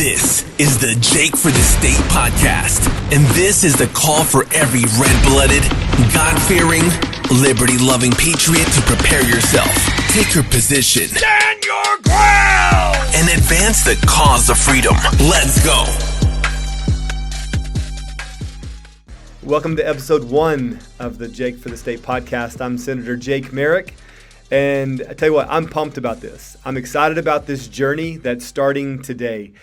This is the Jake for the State Podcast, and this is the call for every red-blooded, God-fearing, liberty-loving patriot to prepare yourself, take your position, stand your ground, and advance the cause of freedom. Let's go. Welcome to episode 1 of the Jake for the State Podcast. I'm Senator Jake Merrick, and I tell you what, I'm pumped about this. I'm excited about this journey that's starting today.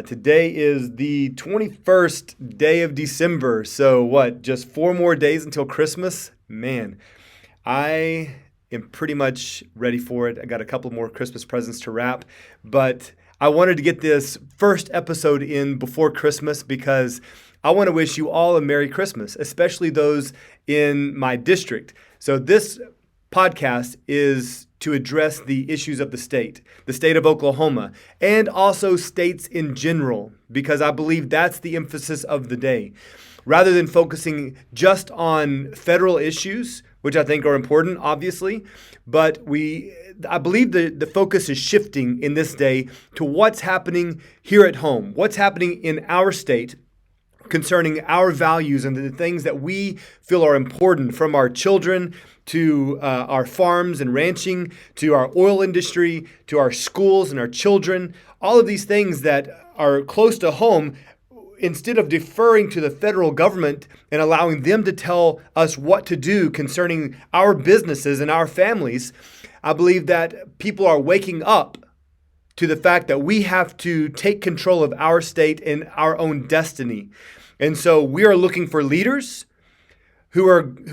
Today is the 21st day of December, so just 4 more days until Christmas? Man, I am pretty much ready for it. I got a couple more Christmas presents to wrap, but I wanted to get this first episode in before Christmas because I want to wish you all a Merry Christmas, especially those in my district. So this podcast is to address the issues of the state of Oklahoma, and also states in general, because I believe that's the emphasis of the day. Rather than focusing just on federal issues, which I think are important, obviously, but I believe the focus is shifting in this day to what's happening here at home, what's happening in our state, concerning our values and the things that we feel are important, from our children to our farms and ranching, to our oil industry, to our schools and our children, all of these things that are close to home. Instead of deferring to the federal government and allowing them to tell us what to do concerning our businesses and our families, I believe that people are waking up to the fact that we have to take control of our state and our own destiny. And so we are looking for leaders who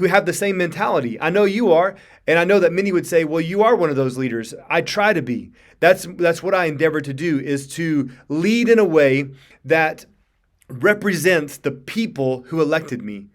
have the same mentality. I know you are, and I know that many would say, well, you are one of those leaders. I try to be. That's what I endeavor to do, is to lead in a way that represents the people who elected me.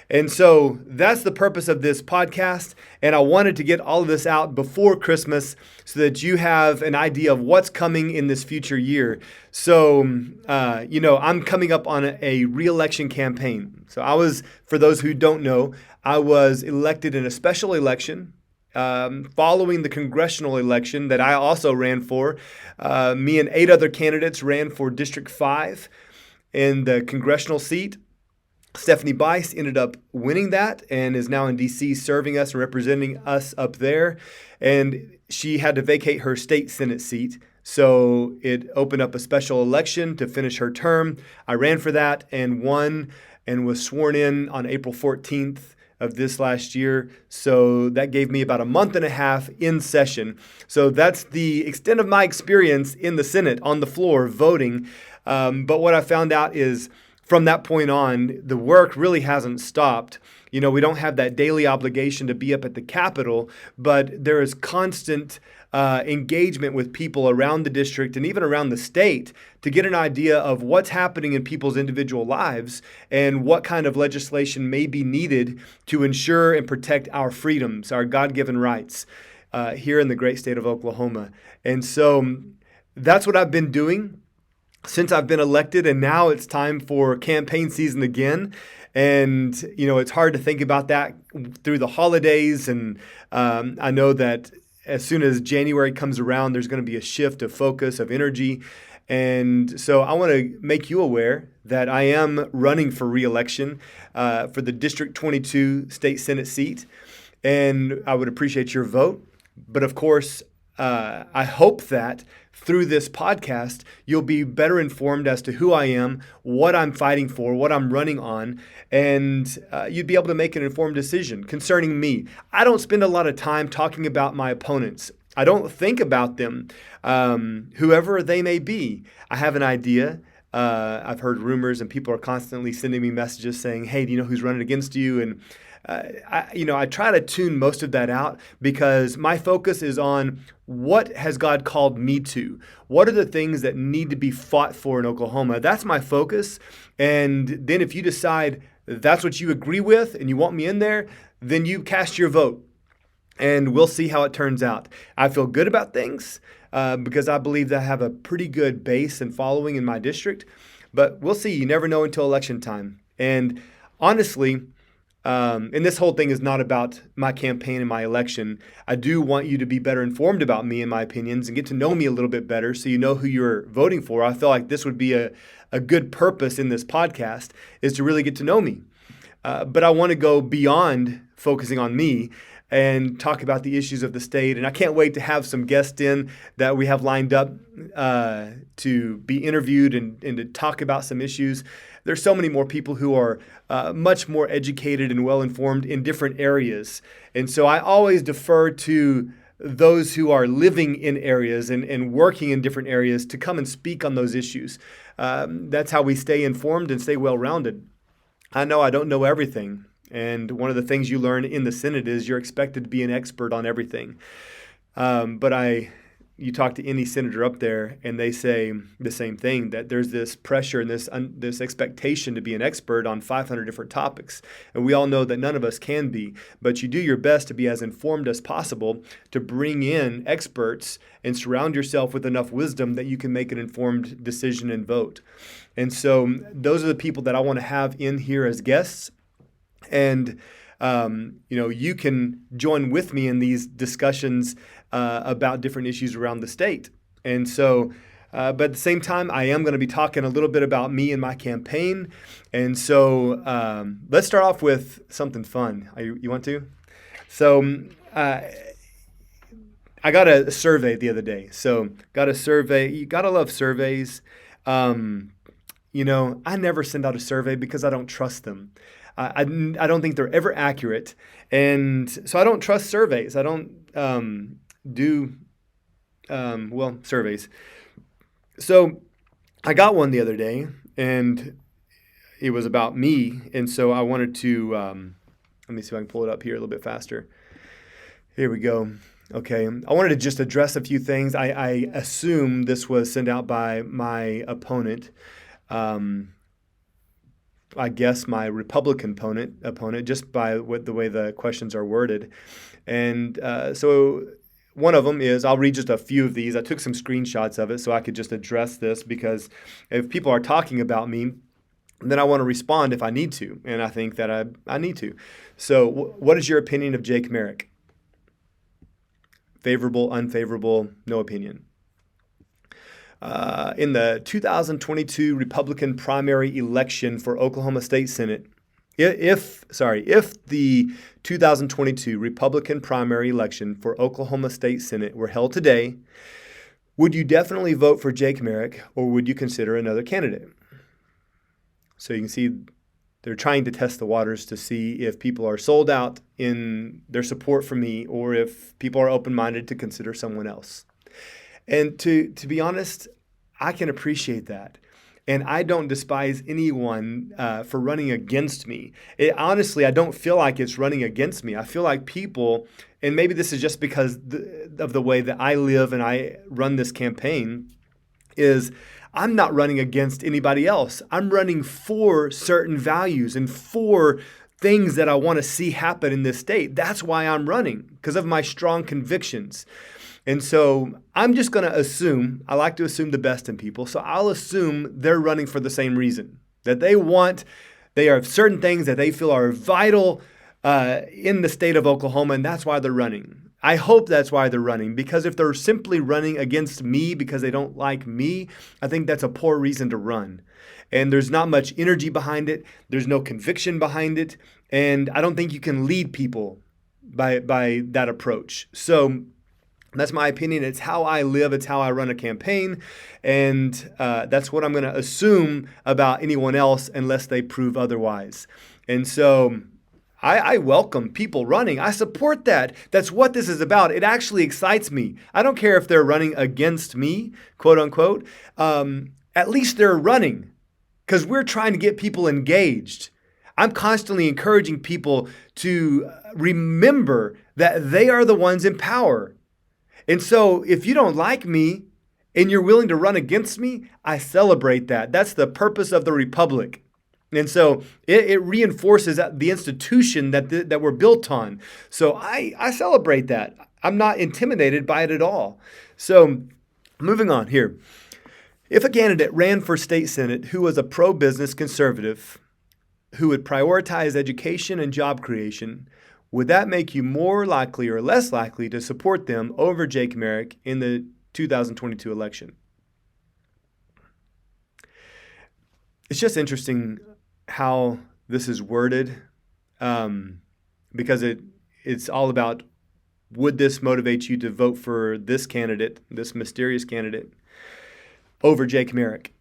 And so that's the purpose of this podcast. And I wanted to get all of this out before Christmas so that you have an idea of what's coming in this future year. So, I'm coming up on a re-election campaign. So for those who don't know, I was elected in a special election following the congressional election that I also ran for. Me and 8 other candidates ran for District 5 in the congressional seat. Stephanie Bice ended up winning that and is now in D.C. serving us and representing us up there. And she had to vacate her state Senate seat. So it opened up a special election to finish her term. I ran for that and won and was sworn in on April 14th of this last year. So that gave me about a month and a half in session. So that's the extent of my experience in the Senate on the floor voting. But what I found out is, from that point on, the work really hasn't stopped. We don't have that daily obligation to be up at the Capitol, but there is constant engagement with people around the district and even around the state to get an idea of what's happening in people's individual lives and what kind of legislation may be needed to ensure and protect our freedoms, our God-given rights here in the great state of Oklahoma. And so that's what I've been doing since I've been elected, and now it's time for campaign season again. And, it's hard to think about that through the holidays. And I know that as soon as January comes around, there's going to be a shift of focus, of energy. And so I want to make you aware that I am running for re-election for the District 22 State Senate seat. And I would appreciate your vote. But of course, I hope that through this podcast, you'll be better informed as to who I am, what I'm fighting for, what I'm running on, and you'd be able to make an informed decision concerning me. I don't spend a lot of time talking about my opponents. I don't think about them, whoever they may be. I have an idea. I've heard rumors, and people are constantly sending me messages saying, hey, do you know who's running against you? And I try to tune most of that out because my focus is on what has God called me to? What are the things that need to be fought for in Oklahoma? That's my focus. And then if you decide that's what you agree with and you want me in there, then you cast your vote and we'll see how it turns out. I feel good about things because I believe that I have a pretty good base and following in my district, but we'll see. You never know until election time. And honestly, And this whole thing is not about my campaign and my election. I do want you to be better informed about me and my opinions and get to know me a little bit better so you know who you're voting for. I feel like this would be a good purpose in this podcast is to really get to know me. But I want to go beyond focusing on me and talk about the issues of the state. And I can't wait to have some guests in that we have lined up to be interviewed and to talk about some issues. There's so many more people who are much more educated and well-informed in different areas. And so I always defer to those who are living in areas and working in different areas to come and speak on those issues. That's how we stay informed and stay well-rounded. I know I don't know everything. And one of the things you learn in the Senate is you're expected to be an expert on everything. You talk to any senator up there, and they say the same thing, that there's this pressure and this expectation to be an expert on 500 different topics. And we all know that none of us can be, but you do your best to be as informed as possible to bring in experts and surround yourself with enough wisdom that you can make an informed decision and vote. And so those are the people that I want to have in here as guests. And, you can join with me in these discussions about different issues around the state. And so, but at the same time, I am going to be talking a little bit about me and my campaign. And so let's start off with something fun. You want to? So I got a survey the other day. So got a survey. You got to love surveys. I never send out a survey because I don't trust them. I don't think they're ever accurate. And so I don't trust surveys. I don't do surveys. So I got one the other day, and it was about me. And so I wanted to, let me see if I can pull it up here a little bit faster. Here we go. Okay. I wanted to just address a few things. I assume this was sent out by my opponent. I guess my Republican opponent, just by the way the questions are worded. And so one of them is, I'll read just a few of these. I took some screenshots of it so I could just address this, because if people are talking about me, then I want to respond if I need to. And I think that I need to. So what is your opinion of Jake Merrick? Favorable, unfavorable, no opinion. In the 2022 Republican primary election for Oklahoma State Senate, if the 2022 Republican primary election for Oklahoma State Senate were held today, would you definitely vote for Jake Merrick, or would you consider another candidate? So you can see they're trying to test the waters to see if people are sold out in their support for me, or if people are open-minded to consider someone else. And to be honest, I can appreciate that. And I don't despise anyone for running against me. Honestly, I don't feel like it's running against me. I feel like people, and maybe this is just because of the way that I live and I run this campaign, is I'm not running against anybody else. I'm running for certain values and for things that I want to see happen in this state. That's why I'm running, because of my strong convictions. And so I'm just going to assume, I like to assume the best in people, so I'll assume they're running for the same reason, that they have certain things that they feel are vital in the state of Oklahoma, and that's why they're running. I hope that's why they're running, because if they're simply running against me because they don't like me, I think that's a poor reason to run. And there's not much energy behind it. There's no conviction behind it. And I don't think you can lead people by that approach. So that's my opinion. It's how I live. It's how I run a campaign. And that's what I'm going to assume about anyone else unless they prove otherwise. And so I welcome people running. I support that. That's what this is about. It actually excites me. I don't care if they're running against me, quote unquote. At least they're running, because we're trying to get people engaged. I'm constantly encouraging people to remember that they are the ones in power. And so if you don't like me and you're willing to run against me, I celebrate that. That's the purpose of the republic. And so it reinforces the institution that we're built on. So I celebrate that. I'm not intimidated by it at all. So moving on here. If a candidate ran for state senate who was a pro-business conservative, who would prioritize education and job creation, would that make you more likely or less likely to support them over Jake Merrick in the 2022 election? It's just interesting how this is worded, because it's all about, would this motivate you to vote for this candidate, this mysterious candidate, over Jake Merrick?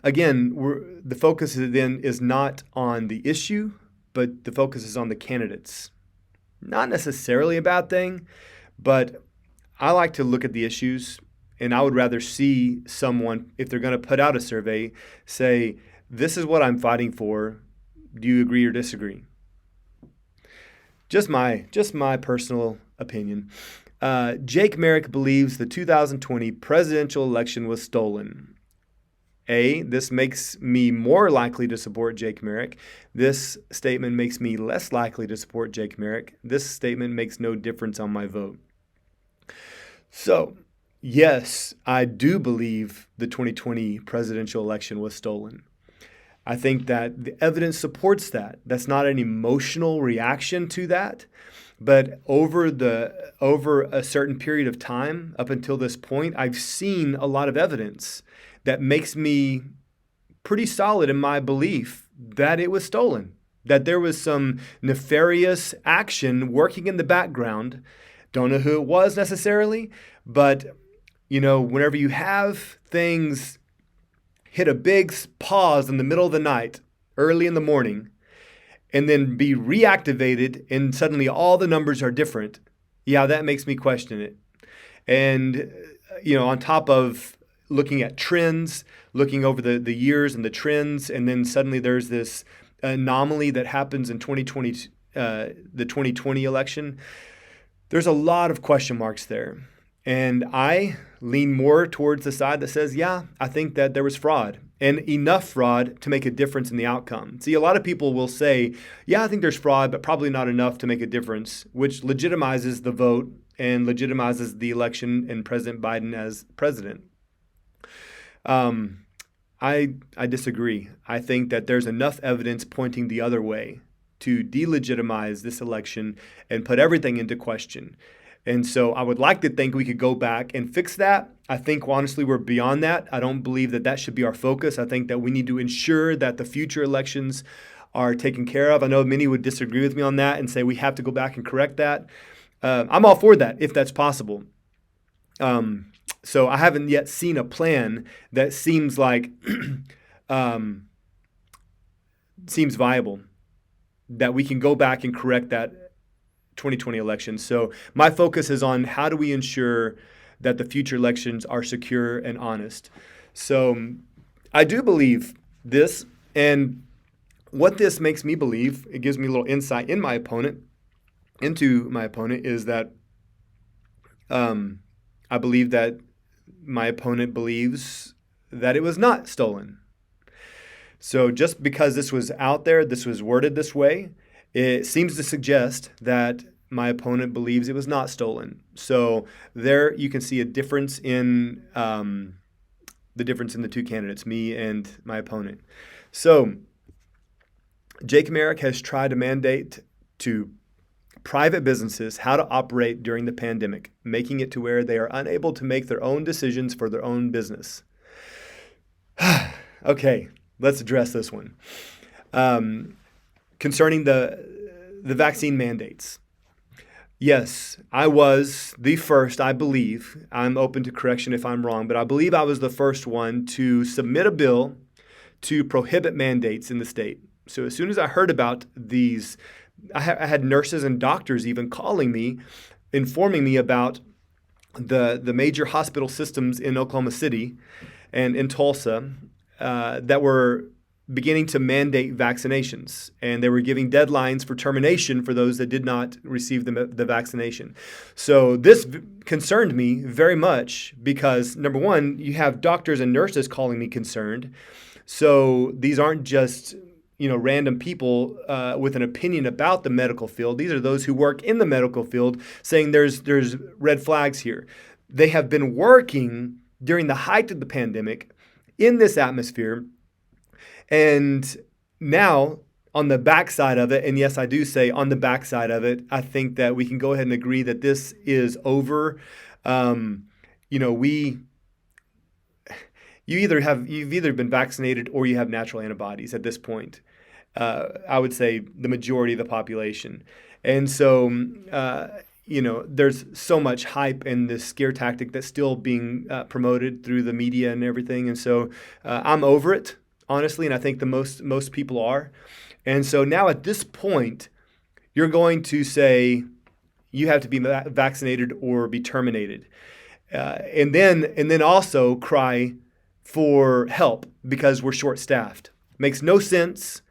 Again, the focus then is not on the issue, but the focus is on the candidates. Not necessarily a bad thing, but I like to look at the issues, and I would rather see someone, if they're going to put out a survey, say, this is what I'm fighting for. Do you agree or disagree? Just my personal opinion. Jake Merrick believes the 2020 presidential election was stolen. This makes me more likely to support Jake Merrick. This statement makes me less likely to support Jake Merrick. This statement makes no difference on my vote. So, yes, I do believe the 2020 presidential election was stolen. I think that the evidence supports that. That's not an emotional reaction to that. But over a certain period of time, up until this point, I've seen a lot of evidence that makes me pretty solid in my belief that it was stolen, that there was some nefarious action working in the background. Don't know who it was necessarily, but whenever you have things hit a big pause in the middle of the night, early in the morning, and then be reactivated, and suddenly all the numbers are different, that makes me question it. And, on top of looking at trends, looking over the years and the trends, and then suddenly there's this anomaly that happens in 2020, the 2020 election, there's a lot of question marks there. And I lean more towards the side that says, I think that there was fraud, and enough fraud to make a difference in the outcome. See, a lot of people will say, I think there's fraud, but probably not enough to make a difference, which legitimizes the vote and legitimizes the election and President Biden as president. I disagree. I think that there's enough evidence pointing the other way to delegitimize this election and put everything into question. And so I would like to think we could go back and fix that. I think, honestly, we're beyond that. I don't believe that should be our focus. I think that we need to ensure that the future elections are taken care of. I know many would disagree with me on that and say we have to go back and correct that. I'm all for that if that's possible. So I haven't yet seen a plan that seems like seems viable, that we can go back and correct that 2020 election. So my focus is on how do we ensure that the future elections are secure and honest. So I do believe this, and what this makes me believe, it gives me a little insight into my opponent, is that I believe that my opponent believes that it was not stolen. So just because this was out there, this was worded this way, it seems to suggest that my opponent believes it was not stolen. So there you can see a difference in the two candidates, me and my opponent. So Jake Merrick has tried to mandate to private businesses how to operate during the pandemic, making it to where they are unable to make their own decisions for their own business. Okay, let's address this one. Concerning the vaccine mandates. Yes, I was the first, I believe, I'm open to correction if I'm wrong, but I believe I was the first one to submit a bill to prohibit mandates in the state. So as soon as I heard about these, I had nurses and doctors even calling me, informing me about the major hospital systems in Oklahoma City and in Tulsa that were beginning to mandate vaccinations, and they were giving deadlines for termination for those that did not receive the vaccination. So this concerned me very much because, number one, you have doctors and nurses calling me concerned. So these aren't just random people with an opinion about the medical field. These are those who work in the medical field saying there's red flags here. They have been working during the height of the pandemic in this atmosphere, and now, on the backside of it, and yes, I do say on the backside of it, I think that we can go ahead and agree that this is over. You've either been vaccinated or you have natural antibodies at this point. I would say the majority of the population. And so, there's so much hype and this scare tactic that's still being promoted through the media and everything. And so I'm over it, honestly, and I think the most people are. And so now at this point, you're going to say you have to be vaccinated or be terminated. And then also cry for help because we're short-staffed. Makes no sense,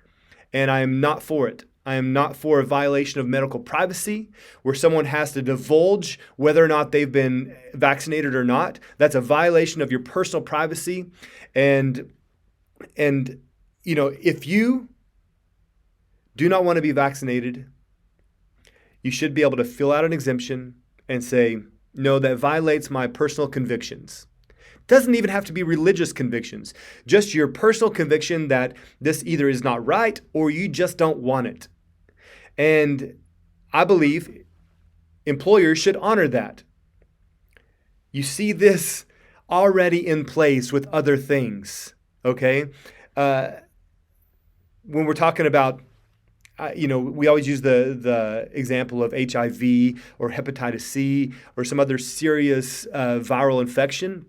and I am not for it. I am not for a violation of medical privacy where someone has to divulge whether or not they've been vaccinated or not. That's a violation of your personal privacy. And if you do not want to be vaccinated, you should be able to fill out an exemption and say, no, that violates my personal convictions. Doesn't even have to be religious convictions, just your personal conviction that this either is not right or you just don't want it. And I believe employers should honor that. You see this already in place with other things, okay? When we're talking about we always use the example of HIV or hepatitis C or some other serious viral infection,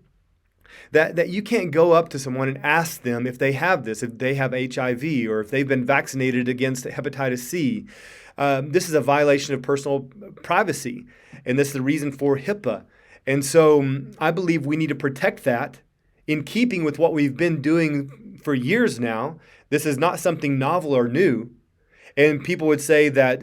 that you can't go up to someone and ask them if they have this, if they have HIV, or if they've been vaccinated against hepatitis C. This is a violation of personal privacy, and this is the reason for HIPAA. And so I believe we need to protect that in keeping with what we've been doing for years now. This is not something novel or new. And people would say that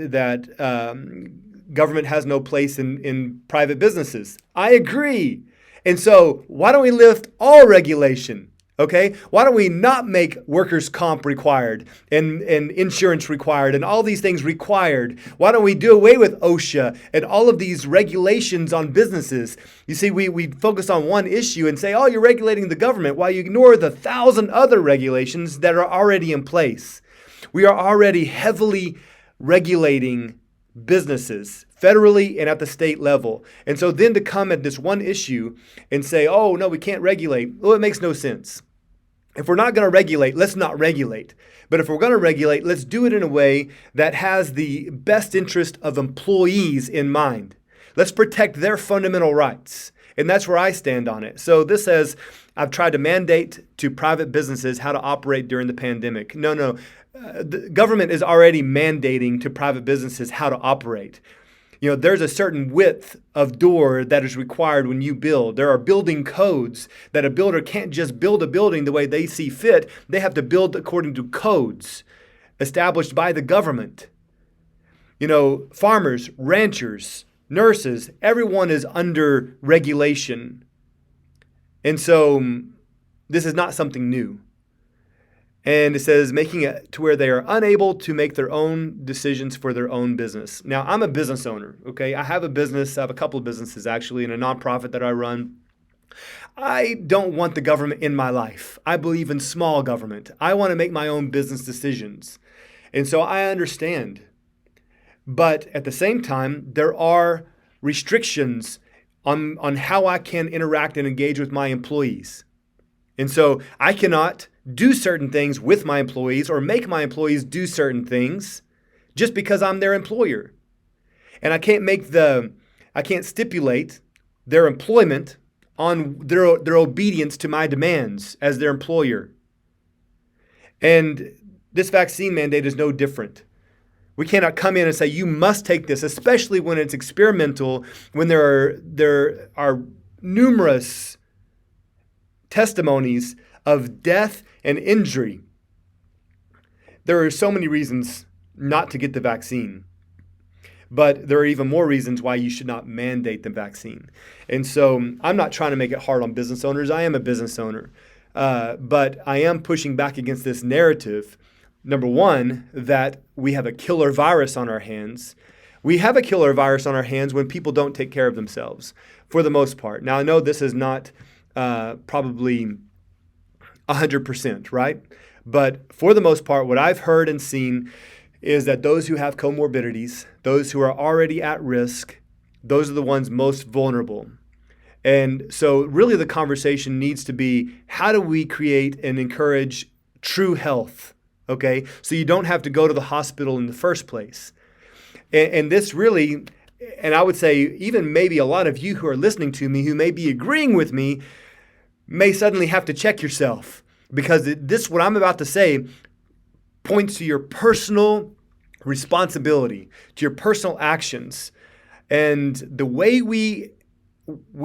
government has no place in private businesses. I agree. And so why don't we lift all regulation? Okay? Why don't we not make workers' comp required and insurance required and all these things required? Why don't we do away with OSHA and all of these regulations on businesses? You see, we focus on one issue and say, oh, you're regulating the government, while you ignore the 1,000 other regulations that are already in place. We are already heavily regulating businesses federally and at the state level. And so then to come at this one issue and say, oh, no, we can't regulate. Well, it makes no sense. If we're not going to regulate, let's not regulate. But if we're going to regulate, let's do it in a way that has the best interest of employees in mind. Let's protect their fundamental rights. And that's where I stand on it. So this says, I've tried to mandate to private businesses how to operate during the pandemic. No. The government is already mandating to private businesses how to operate. There's a certain width of door that is required when you build. There are building codes that a builder can't just build a building the way they see fit. They have to build according to codes established by the government. Farmers, ranchers, nurses, everyone is under regulation. And so this is not something new. And it says making it to where they are unable to make their own decisions for their own business. Now, I'm a business owner, okay? I have a business. I have a couple of businesses, actually, and a nonprofit that I run. I don't want the government in my life. I believe in small government. I want to make my own business decisions. And so I understand. But at the same time, there are restrictions on how I can interact and engage with my employees. And so I cannot do certain things with my employees or make my employees do certain things just because I'm their employer. And I can't stipulate their employment on their obedience to my demands as their employer. And this vaccine mandate is no different. We cannot come in and say, you must take this, especially when it's experimental, when there are numerous testimonies of death and injury. There are so many reasons not to get the vaccine, but there are even more reasons why you should not mandate the vaccine. And so I'm not trying to make it hard on business owners. I am a business owner, but I am pushing back against this narrative. Number one, that we have a killer virus on our hands. We have a killer virus on our hands when people don't take care of themselves, for the most part. Now, I know this is not probably 100%, right? But for the most part, what I've heard and seen is that those who have comorbidities, those who are already at risk, those are the ones most vulnerable. And so really the conversation needs to be, how do we create and encourage true health? Okay, so you don't have to go to the hospital in the first place. And this really, and I would say even maybe a lot of you who are listening to me who may be agreeing with me may suddenly have to check yourself, because this, what I'm about to say, points to your personal responsibility, to your personal actions. And the way we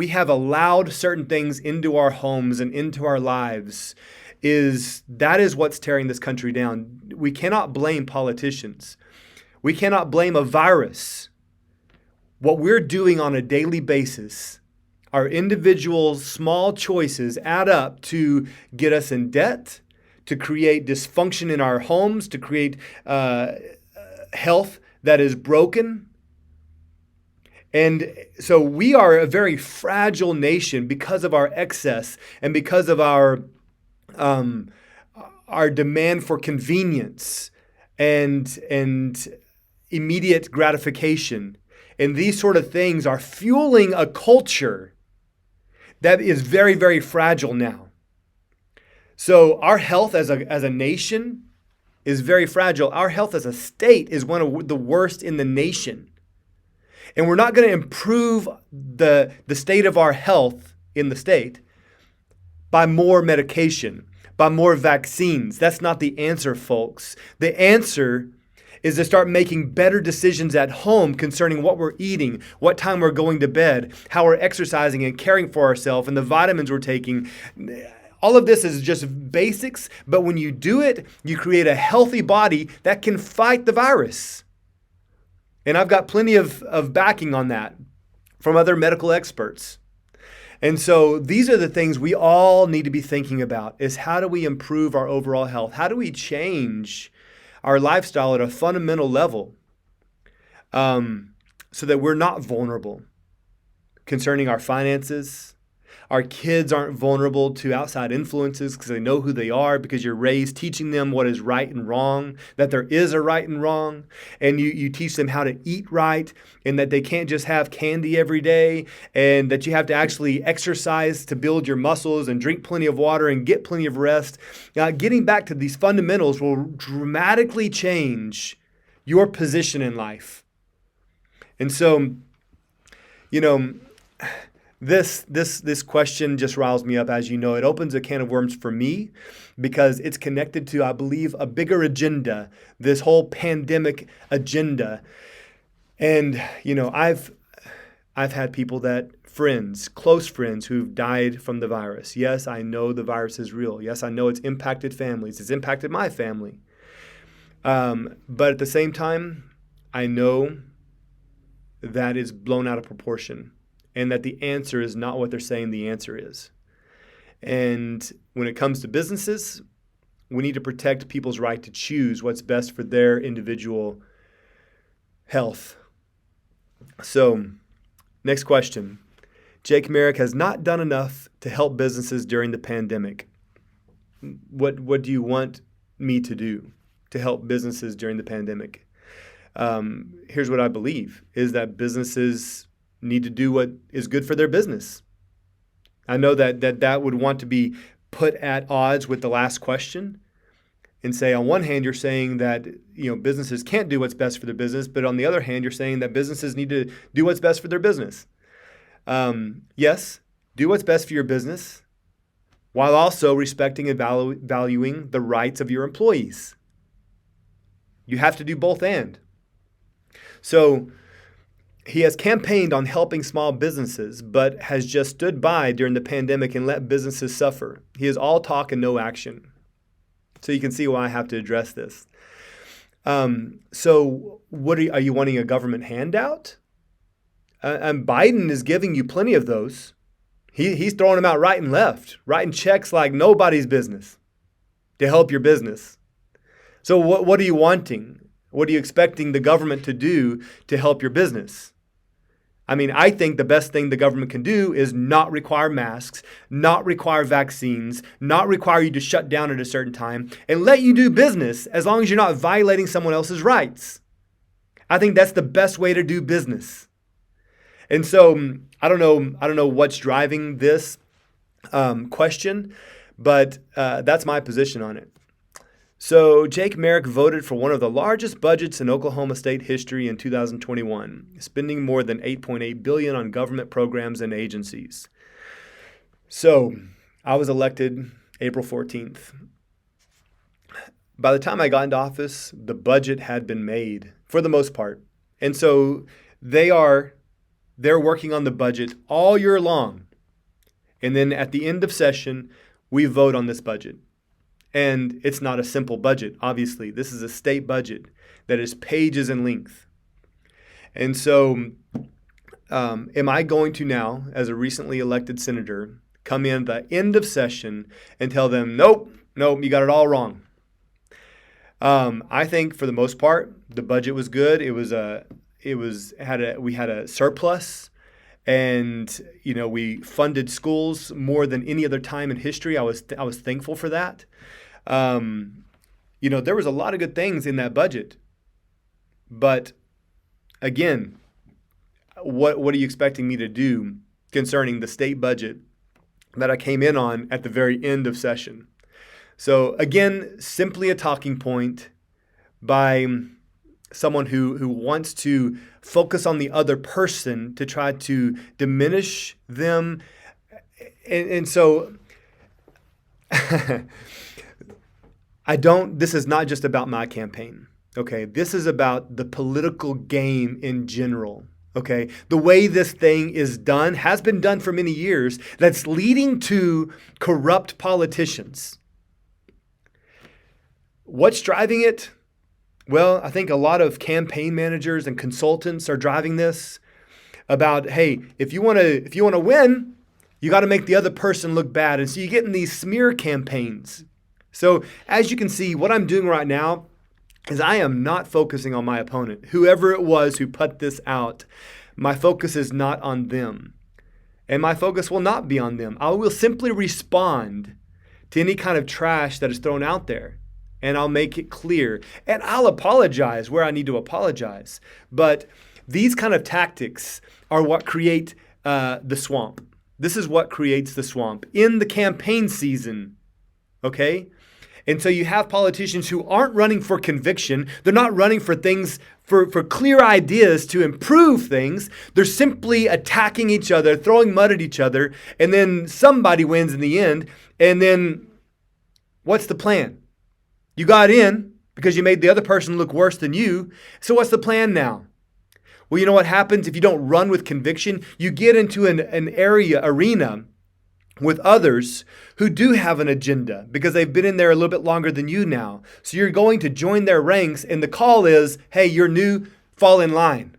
have allowed certain things into our homes and into our lives is what's tearing this country down. We cannot blame politicians. We cannot blame a virus. What we're doing on a daily basis, our individual small choices add up to get us in debt, to create dysfunction in our homes, to create health that is broken. And so we are a very fragile nation because of our excess and because of our demand for convenience and immediate gratification. And these sort of things are fueling a culture that is very, very fragile now. So our health as a nation is very fragile. Our health as a state is one of the worst in the nation. And we're not going to improve the state of our health in the state by more medication, by more vaccines. That's not the answer, folks. The answer is to start making better decisions at home concerning what we're eating, what time we're going to bed, how we're exercising and caring for ourselves, and the vitamins we're taking. All of this is just basics, but when you do it, you create a healthy body that can fight the virus. And I've got plenty of backing on that from other medical experts. And so these are the things we all need to be thinking about, is how do we improve our overall health? How do we change our lifestyle at a fundamental level so that we're not vulnerable concerning our finances? Our kids aren't vulnerable to outside influences because they know who they are, because you're raised teaching them what is right and wrong, that there is a right and wrong, and you teach them how to eat right, and that they can't just have candy every day, and that you have to actually exercise to build your muscles and drink plenty of water and get plenty of rest. Getting back to these fundamentals will dramatically change your position in life. And so, This question just riles me up, as you know. It opens a can of worms for me because it's connected to, I believe, a bigger agenda, this whole pandemic agenda. And, I've had people close friends who've died from the virus. Yes, I know the virus is real. Yes, I know it's impacted families. It's impacted my family. But at the same time, I know that it's blown out of proportion, and that the answer is not what they're saying the answer is. And when it comes to businesses, we need to protect people's right to choose what's best for their individual health. So, next question. Jake Merrick has not done enough to help businesses during the pandemic. What do you want me to do to help businesses during the pandemic? Here's what I believe, is that businesses need to do what is good for their business. I know that would want to be put at odds with the last question and say, on one hand, you're saying that businesses can't do what's best for their business, but on the other hand, you're saying that businesses need to do what's best for their business. Yes, do what's best for your business while also respecting and valuing the rights of your employees. You have to do both and. So he has campaigned on helping small businesses, but has just stood by during the pandemic and let businesses suffer. He is all talk and no action. So you can see why I have to address this. So what are you wanting a government handout? And Biden is giving you plenty of those. He's throwing them out right and left, writing checks like nobody's business to help your business. So what are you wanting? What are you expecting the government to do to help your business? I mean, I think the best thing the government can do is not require masks, not require vaccines, not require you to shut down at a certain time, and let you do business as long as you're not violating someone else's rights. I think that's the best way to do business. And so I don't know what's driving this question, but that's my position on it. So Jake Merrick voted for one of the largest budgets in Oklahoma State history in 2021, spending more than $8.8 billion on government programs and agencies. So I was elected April 14th. By the time I got into office, the budget had been made for the most part. And so they're working on the budget all year long. And then at the end of session, we vote on this budget. And it's not a simple budget, obviously. This is a state budget that is pages in length. And so am I going to now, as a recently elected senator, come in at the end of session and tell them, nope, you got it all wrong? I think for the most part, the budget was good. We had a surplus. And, we funded schools more than any other time in history. I was thankful for that. There was a lot of good things in that budget. But again, what are you expecting me to do concerning the state budget that I came in on at the very end of session? So again, simply a talking point by someone who wants to focus on the other person to try to diminish them. And so this is not just about my campaign, okay? This is about the political game in general, okay? The way this thing is done has been done for many years that's leading to corrupt politicians. What's driving it? Well, I think a lot of campaign managers and consultants are driving this about, hey, if you want to win, you got to make the other person look bad. And so you get in these smear campaigns. So as you can see, what I'm doing right now is I am not focusing on my opponent. Whoever it was who put this out, my focus is not on them. And my focus will not be on them. I will simply respond to any kind of trash that is thrown out there. And I'll make it clear. And I'll apologize where I need to apologize. But these kind of tactics are what create the swamp. This is what creates the swamp in the campaign season. Okay? And so you have politicians who aren't running for conviction. They're not running for things, for clear ideas to improve things. They're simply attacking each other, throwing mud at each other. And then somebody wins in the end. And then what's the plan? You got in because you made the other person look worse than you. So what's the plan now? Well, you know what happens if you don't run with conviction? You get into an arena with others who do have an agenda because they've been in there a little bit longer than you now. So you're going to join their ranks, and the call is, hey, you're new, fall in line.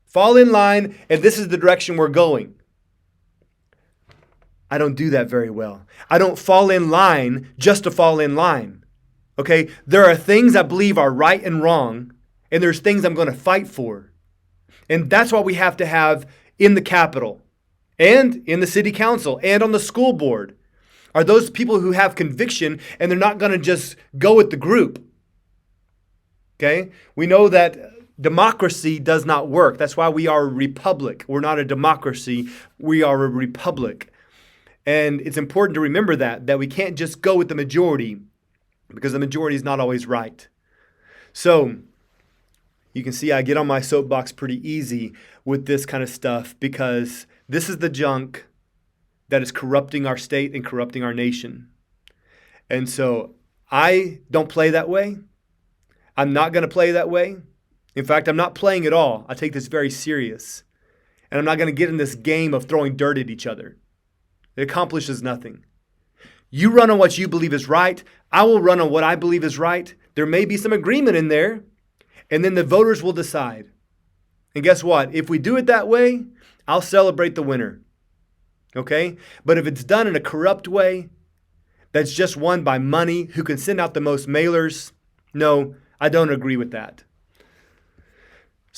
Fall in line, and this is the direction we're going. I don't do that very well. I don't fall in line just to fall in line. Okay, there are things I believe are right and wrong, and there's things I'm going to fight for. And that's what we have to have in the Capitol and in the city council and on the school board are those people who have conviction and they're not going to just go with the group. Okay, we know that democracy does not work. That's why we are a republic. We're not a democracy. We are a republic. And it's important to remember that we can't just go with the majority, because the majority is not always right. So you can see I get on my soapbox pretty easy with this kind of stuff because this is the junk that is corrupting our state and corrupting our nation. And so I don't play that way. I'm not going to play that way. In fact, I'm not playing at all. I take this very serious. And I'm not going to get in this game of throwing dirt at each other. It accomplishes nothing. You run on what you believe is right. I will run on what I believe is right. There may be some agreement in there, and then the voters will decide. And guess what? If we do it that way, I'll celebrate the winner. Okay? But if it's done in a corrupt way, that's just won by money, who can send out the most mailers, no, I don't agree with that.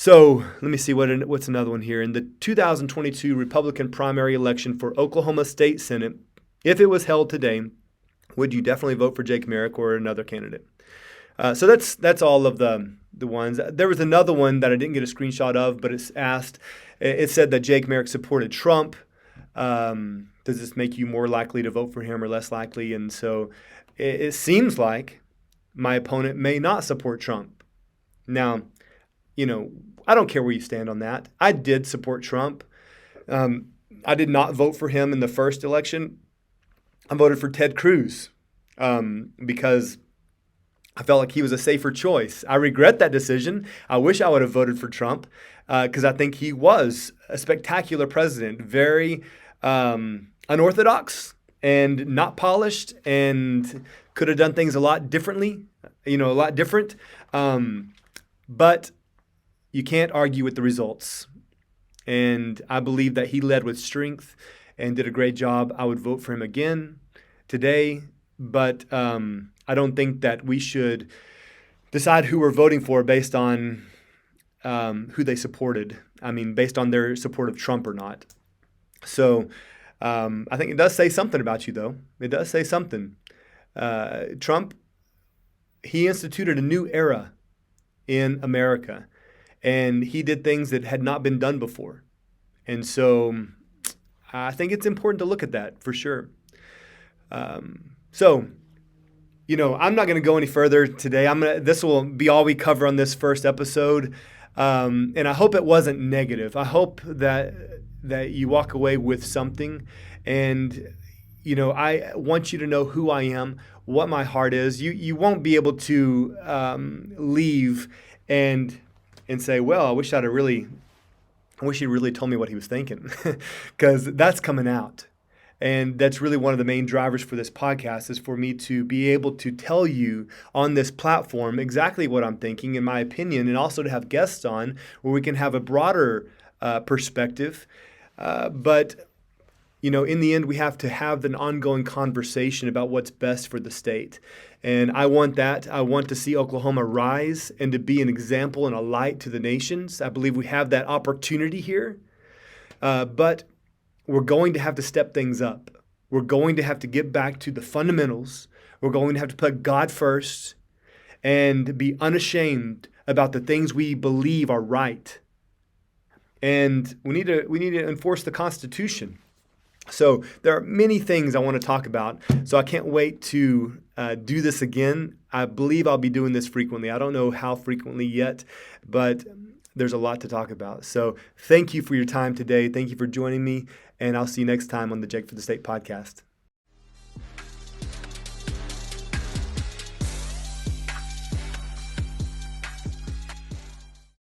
So let me see what's another one here. In the 2022 Republican primary election for Oklahoma State Senate, if it was held today, would you definitely vote for Jake Merrick or another candidate? So that's all of the ones. There was another one that I didn't get a screenshot of, but it said that Jake Merrick supported Trump. Does this make you more likely to vote for him or less likely? And so it seems like my opponent may not support Trump. Now, I don't care where you stand on that. I did support Trump. I did not vote for him in the first election. I voted for Ted Cruz because I felt like he was a safer choice. I regret that decision. I wish I would have voted for Trump because I think he was a spectacular president, very unorthodox and not polished, and could have done things a lot differently, a lot different. But you can't argue with the results. And I believe that he led with strength and did a great job. I would vote for him again today, but I don't think that we should decide who we're voting for based on who they supported. Based on their support of Trump or not. So I think it does say something about you, though. It does say something. Trump, he instituted a new era in America, and he did things that had not been done before. And so I think it's important to look at that for sure. So I'm not going to go any further today. This will be all we cover on this first episode. And I hope it wasn't negative. I hope that you walk away with something. And, I want you to know who I am, what my heart is. You won't be able to leave and say, well, I wish he'd really told me what he was thinking, because that's coming out. And that's really one of the main drivers for this podcast, is for me to be able to tell you on this platform exactly what I'm thinking, in my opinion, and also to have guests on where we can have a broader perspective. But in the end, we have to have an ongoing conversation about what's best for the state. And I want that. I want to see Oklahoma rise and to be an example and a light to the nations. I believe we have that opportunity here. But we're going to have to step things up. We're going to have to get back to the fundamentals. We're going to have to put God first and be unashamed about the things we believe are right. And we need to enforce the Constitution. So there are many things I want to talk about. So I can't wait to do this again. I believe I'll be doing this frequently. I don't know how frequently yet, but there's a lot to talk about. So thank you for your time today. Thank you for joining me, and I'll see you next time on the Jake for the State podcast.